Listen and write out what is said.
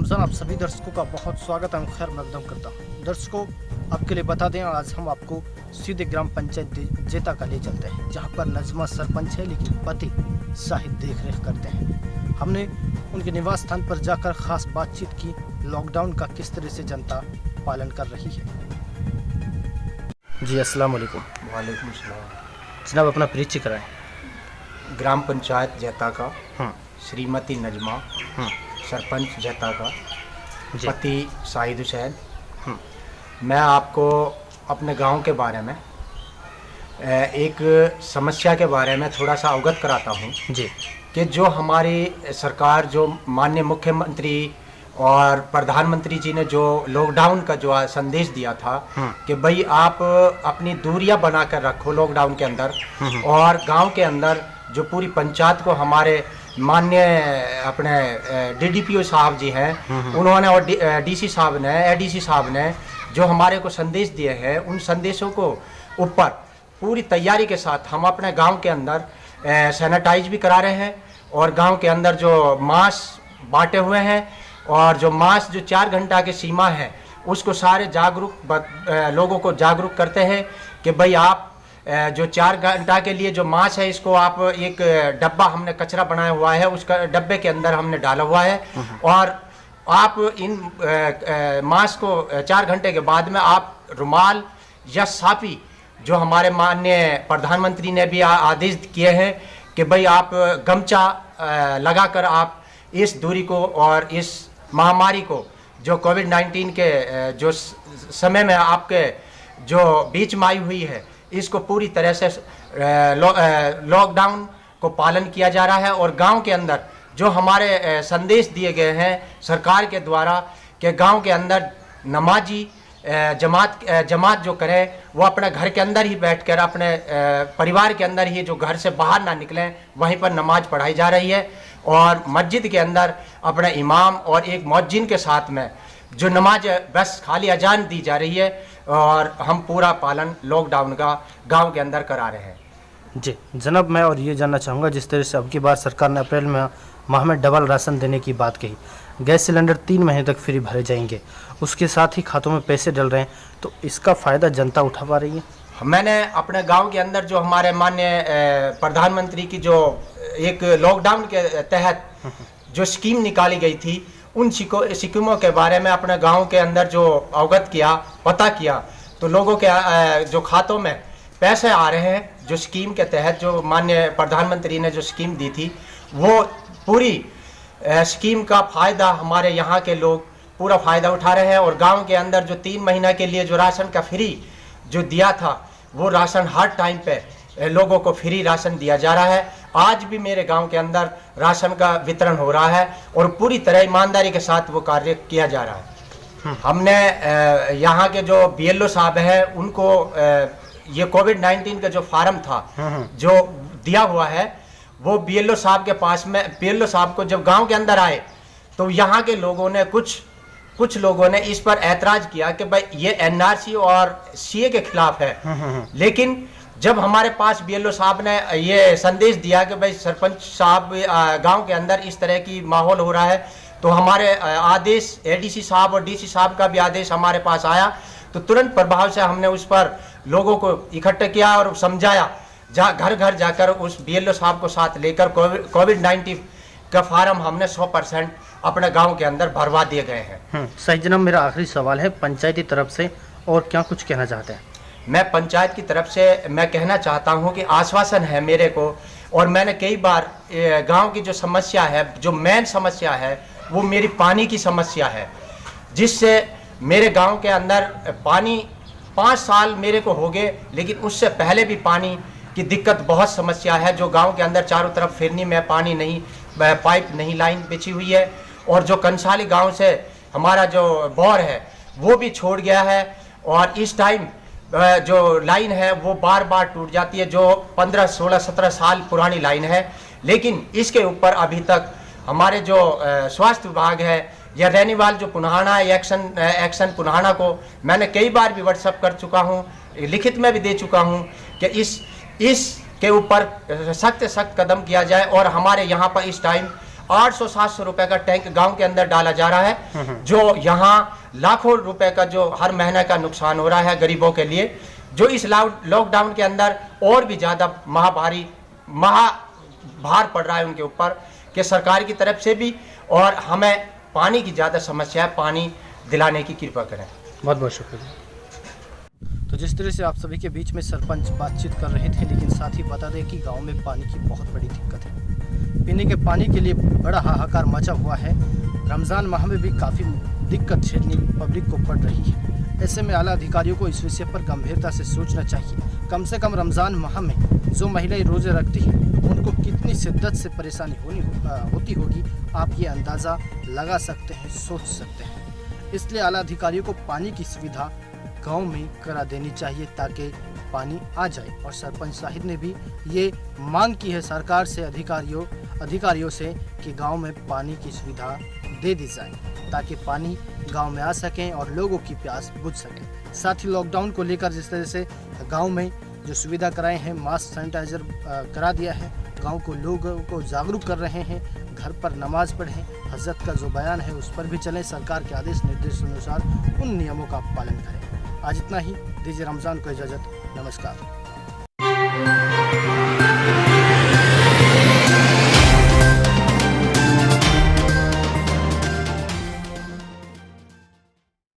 रमज़ान आप सभी दर्शकों का बहुत स्वागत एवं खैर मकदम करता हूँ। दर्शकों, आपके लिए बता दें, आज हम आपको सीधे ग्राम पंचायत जेता का ले चलते हैं, जहाँ पर नजमा सरपंच है लेकिन पति शाहिद देख रेख करते हैं। हमने उनके निवास स्थान पर जाकर खास बातचीत की, लॉकडाउन का किस तरह से जनता पालन कर रही है। जी अस्सलाम वालेकुम। वालेकुम सलाम। जनाब अपना परिचय कराएं। ग्राम पंचायत जेता का श्रीमती नजमा, सरपंच जेता का पति शाहिद हुसैन। मैं आपको अपने गांव के बारे में एक समस्या के बारे में थोड़ा सा अवगत कराता हूं जी कि जो हमारी सरकार, जो माननीय मुख्यमंत्री और प्रधानमंत्री जी ने जो लॉकडाउन का जो संदेश दिया था कि भाई आप अपनी दूरियां बनाकर रखो लॉकडाउन के अंदर, और गांव के अंदर जो पूरी पंचायत को हमारे माननीय अपने डीडीपीओ साहब जी हैं उन्होंने और डीसी साहब ने, एडीसी साहब ने जो हमारे को संदेश दिए हैं, उन संदेशों को ऊपर पूरी तैयारी के साथ हम अपने गांव के अंदर सैनिटाइज भी करा रहे हैं, और गांव के अंदर जो मास्क बांटे हुए हैं, और जो मास्क जो 4 घंटा की सीमा है उसको सारे लोगों को जागरूक करते हैं कि भाई आप जो 4 घंटा के लिए जो मास्क है इसको आप एक डब्बा हमने कचरा बनाया हुआ है, उसका डब्बे के अंदर हमने डाला हुआ है, और आप इन मास्क को 4 घंटे के बाद में आप रुमाल या साफी, जो हमारे माननीय प्रधानमंत्री ने भी आदेश किए हैं कि भाई आप गमछा लगाकर आप इस दूरी को और इस महामारी को, जो कोविड-19 के जो समय में आपके जो बीच में आई हुई है, इसको पूरी तरह से लॉकडाउन को पालन किया जा रहा है। और गांव के अंदर जो हमारे संदेश दिए गए हैं सरकार के द्वारा कि गांव के अंदर नमाजी जमात जो करें वो अपने घर के अंदर ही बैठकर अपने परिवार के अंदर ही, जो घर से बाहर ना निकलें, वहीं पर नमाज पढ़ाई जा रही है, और मस्जिद के अंदर अपने इमाम और एक मुअज्जिन के साथ में जो नमाज बस खाली अजान दी जा रही है, और हम पूरा पालन लॉकडाउन का गांव के अंदर करा रहे हैं। जी जनाब, मैं और ये जानना चाहूँगा, जिस तरह से अब की बार सरकार ने अप्रैल माह में डबल राशन देने की बात कही, गैस सिलेंडर 3 महीने तक फ्री भरे जाएंगे, उसके साथ ही खातों में पैसे डल रहे हैं, तो इसका फ़ायदा जनता उठा पा रही है? मैंने अपने गांव के अंदर जो हमारे माननीय प्रधानमंत्री की जो एक लॉकडाउन के तहत जो स्कीम निकाली गई थी, उन स्कीमों के बारे में अपने गांव के अंदर जो अवगत किया, पता किया, तो लोगों के जो खातों में पैसे आ रहे हैं, जो स्कीम के तहत जो माननीय प्रधानमंत्री ने जो स्कीम दी थी, वो पूरी स्कीम का फ़ायदा हमारे यहाँ के लोग पूरा फ़ायदा उठा रहे हैं। और गांव के अंदर जो 3 महीना के लिए जो राशन का फ्री जो दिया था, वो राशन हर टाइम पे लोगों को फ्री राशन दिया जा रहा है। आज भी मेरे गांव के अंदर राशन का वितरण हो रहा है, और पूरी तरह ईमानदारी के साथ वो कार्य किया जा रहा है। हमने यहाँ के जो बीएलओ साहब हैं उनको ये कोविड-19 का जो फार्म था जो दिया हुआ है, वो बीएलओ साहब के पास में, बीएलओ साहब को जब गांव के अंदर आए तो यहाँ के लोगों ने कुछ लोगों ने इस पर ऐतराज किया कि भाई ये एनआरसी और सीए के खिलाफ है। लेकिन जब हमारे पास बीएलओ साहब ने ये संदेश दिया कि भाई सरपंच साहब गांव के अंदर इस तरह की माहौल हो रहा है, तो हमारे आदेश एडीसी साहब और डीसी साहब का भी आदेश हमारे पास आया, तो तुरंत प्रभाव से हमने उस पर लोगों को इकट्ठा किया और समझाया, घर घर जाकर उस बीएलओ साहब को साथ लेकर कोविड-19 का फार्म हमने 100% अपने गांव के अंदर भरवा दिए गए हैं। सही जनाब, मेरा आखिरी सवाल है, पंचायती तरफ से और क्या कुछ कहना चाहते हैं? मैं पंचायत की तरफ से मैं कहना चाहता हूं कि आश्वासन है मेरे को, और मैंने कई बार गांव की जो समस्या है, जो मेन समस्या है, वो मेरी पानी की समस्या है, जिससे मेरे गांव के अंदर पानी 5 साल मेरे को हो गए, लेकिन उससे पहले भी पानी की दिक्कत बहुत समस्या है। जो गांव के अंदर चारों तरफ फिरनी में पानी नहीं, पाइप नहीं, लाइन बिछी हुई है, और जो कंसाली गांव से हमारा जो बोर है वो भी छोड़ गया है, और इस टाइम जो लाइन है वो बार बार टूट जाती है, जो 15, 16, 17 साल पुरानी लाइन है। लेकिन इसके ऊपर अभी तक हमारे जो स्वास्थ्य विभाग है या रेनीवाल जो पुनहाना है, एक्शन पुनहाना को मैंने कई बार भी व्हाट्सअप कर चुका हूँ, लिखित में भी दे चुका हूँ कि इस के ऊपर सख्त कदम किया जाए, और हमारे यहाँ पर इस टाइम 800-700 रुपए का टैंक गांव के अंदर डाला जा रहा है, जो यहाँ लाखों रुपए का जो हर महीने का नुकसान हो रहा है गरीबों के लिए, जो इस लॉकडाउन के अंदर और भी ज़्यादा भार पड़ रहा है उनके ऊपर कि सरकार की तरफ से भी, और हमें पानी की ज़्यादा समस्या है, पानी दिलाने की कृपा करें। बहुत बहुत शुक्रिया। तो जिस तरह से आप सभी के बीच में सरपंच बातचीत कर रहे थे, लेकिन साथ ही बता दें कि गांव में पानी की बहुत बड़ी दिक्कत है। पीने के पानी के लिए बड़ा हाहाकार मचा हुआ है। रमज़ान माह में भी काफ़ी दिक्कत झेलनी पब्लिक को पड़ रही है। ऐसे में आला अधिकारियों को इस विषय पर गंभीरता से सोचना चाहिए। कम से कम रमज़ान माह में जो महिलाएं रोज़े रखती हैं, उनको कितनी शिद्दत से परेशानी होती होगी, आप ये अंदाज़ा लगा सकते हैं, सोच सकते हैं। इसलिए आला अधिकारियों को पानी की सुविधा गांव में करा देनी चाहिए ताकि पानी आ जाए। और सरपंच साहिद ने भी ये मांग की है सरकार से, अधिकारियों से कि गांव में पानी की सुविधा दे दी जाए ताकि पानी गांव में आ सकें और लोगों की प्यास बुझ सके। साथ ही लॉकडाउन को लेकर जिस तरह से गांव में जो सुविधा कराए हैं, मास्क सैनिटाइजर करा दिया है, गांव को लोगों को जागरूक कर रहे हैं, घर पर नमाज पढ़ें, हजरत का जो बयान है उस पर भी चलें, सरकार के आदेश निर्देश अनुसार उन नियमों का पालन करें। आज इतना ही, दीजिए रमज़ान को इजाज़त। नमस्कार।